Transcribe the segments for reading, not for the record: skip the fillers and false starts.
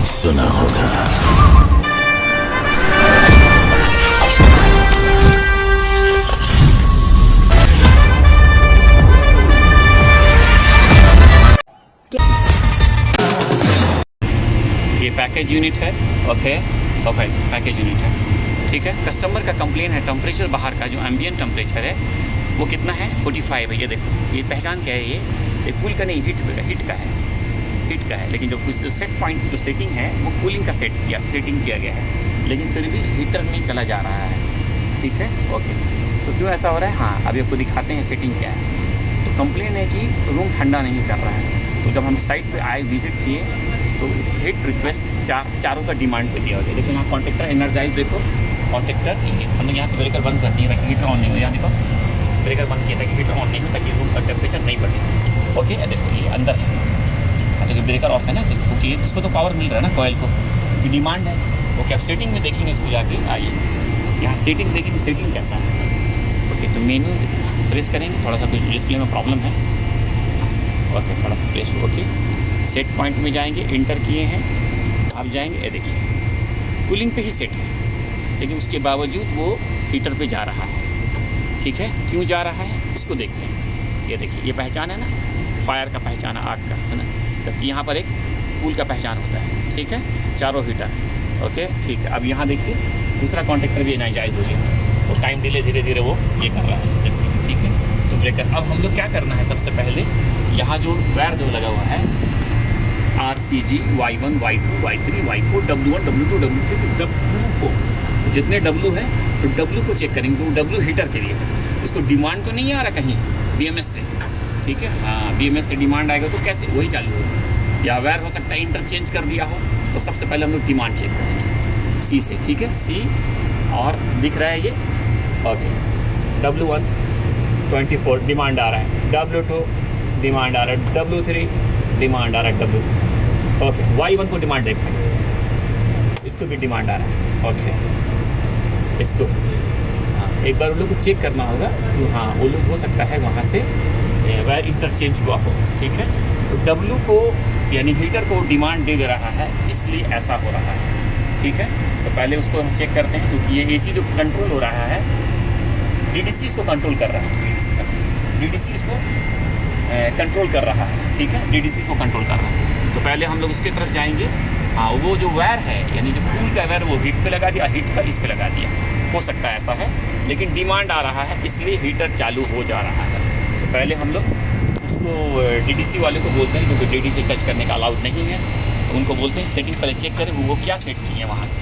सुना होगा। ये पैकेज यूनिट है। ओके पैकेज यूनिट है, ठीक है। कस्टमर का कंप्लेन है टेम्परेचर बाहर का जो एम्बियंट टेम्परेचर है वो कितना है 45 है। ये देखो, ये पहचान क्या है, ये कूल का नहीं, हीट का है। लेकिन जो कुछ सेट पॉइंट जो सेटिंग है वो कूलिंग का सेटिंग किया गया है, लेकिन फिर भी हीटर नहीं चला जा रहा है, ठीक है। ओके, तो क्यों ऐसा हो रहा है? हाँ, अभी आपको दिखाते हैं सेटिंग क्या है। तो कंप्लेन है कि रूम ठंडा नहीं कर रहा है। तो जब हम साइट पे आए, विजिट किए, तो हीट रिक्वेस्ट चारों का डिमांड पे दिया गया। देखो यहाँ कॉन्टेक्टर एनर्जाइज, देखो कॉन्टेक्टर, हम लोग यहाँ से ब्रेकर बंद कर दिए ताकि हीटर ऑन नहीं हो। यहाँ देखो ब्रेकर बंद किया ताकि हीटर ऑन नहीं हो, ताकि रूम का टेम्परेचर नहीं बढ़े। ओके, देखो ये अंदर है, तो ये ब्रेकर ऑफ है ना, क्योंकि इसको तो पावर मिल रहा है ना कॉइल को, ये डिमांड है। ओके, अब सेटिंग में देखेंगे इसको जाके, आइए यहाँ सेटिंग देखेंगे, सेटिंग कैसा है। ओके, तो मेन्यू प्रेस करेंगे, थोड़ा सा कुछ डिस्प्ले में प्रॉब्लम है। ओके, थोड़ा सा प्रेस, ओके, सेट पॉइंट में जाएंगे, इंटर किए हैं, आप जाएंगे, ये देखिए कूलिंग पे ही सेट है, लेकिन उसके बावजूद वो हीटर पे जा रहा है, ठीक है। क्यों जा रहा है उसको देखते हैं। ये देखिए, ये पहचान है ना, फायर का पहचान है, आग का है ना, जबकि यहाँ पर एक कूल का पहचान होता है, ठीक है। चारों हीटर, ओके, ठीक है। अब यहाँ देखिए दूसरा कॉन्टेक्टर भी नाजायज़ हो गया, वो टाइम डिले धीरे धीरे वो ये कर रहा है, जबकि ठीक है। तो ब्रेकर, अब हम लोग क्या करना है, सबसे पहले यहाँ जो वायर जो लगा हुआ है RCG Y1 Y2 Y3 Y4 W1 W2 W3 W4, जितने W है तो W को चेक करेंगे, वो W हीटर के लिए है। इसको डिमांड तो नहीं आ रहा कहीं BMS से, ठीक है। हाँ, BMS से डिमांड आएगा तो कैसे वही चालू होगा, या वायर हो सकता है इंटरचेंज कर दिया हो। तो सबसे पहले हम लोग डिमांड चेक करेंगे C से, ठीक है। C और दिख रहा है ये, ओके, W1 24 डिमांड आ रहा है, W2 डिमांड आ रहा है, W3 डिमांड आ रहा है, W, ओके। Y1 को डिमांड देखते हैं, इसको भी डिमांड आ रहा है, ओके। इसको हाँ, एक बार उन लोग को चेक करना होगा, तो हाँ वो लोग हो सकता है वहाँ से वायर इंटरचेंज हुआ हो, ठीक है। तो W को यानी हीटर को डिमांड दे रहा है, इसलिए ऐसा हो रहा है, ठीक है। तो पहले उसको हम चेक करते हैं, क्योंकि ये AC जो कंट्रोल हो रहा है, DDC इसको कंट्रोल कर रहा है, DDC इसको कंट्रोल कर रहा है, ठीक है। DDC इसको कंट्रोल कर रहा है। तो पहले हम लोग उसकी तरफ जाएंगे। हाँ, वो जो वायर है यानी जो कूल का वायर वो हीट पे लगा दिया, हीट का इस पे लगा दिया, हो सकता है ऐसा है, लेकिन डिमांड आ रहा है इसलिए हीटर चालू हो जा रहा है। तो पहले हम लोग उसको DDC वाले को बोलते हैं, क्योंकि DDC टच करने का अलाउड नहीं है, तो उनको बोलते हैं सेटिंग पहले चेक करें वो क्या सेट किए हैं वहाँ से,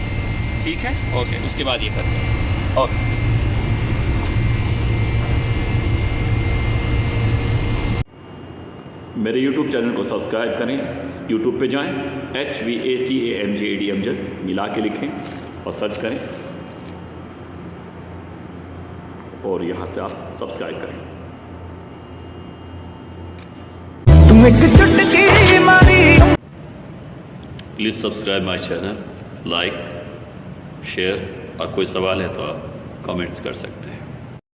ठीक है। ओके, उसके बाद ये करते हैं। ओके, मेरे YouTube चैनल को सब्सक्राइब करें, YouTube पे जाएं, HVACAMJ अमजद मिला के लिखें और सर्च करें, और यहाँ से आप सब्सक्राइब करें। Please subscribe my channel, like, share, और कोई सवाल है तो आप कमेंट्स कर सकते हैं।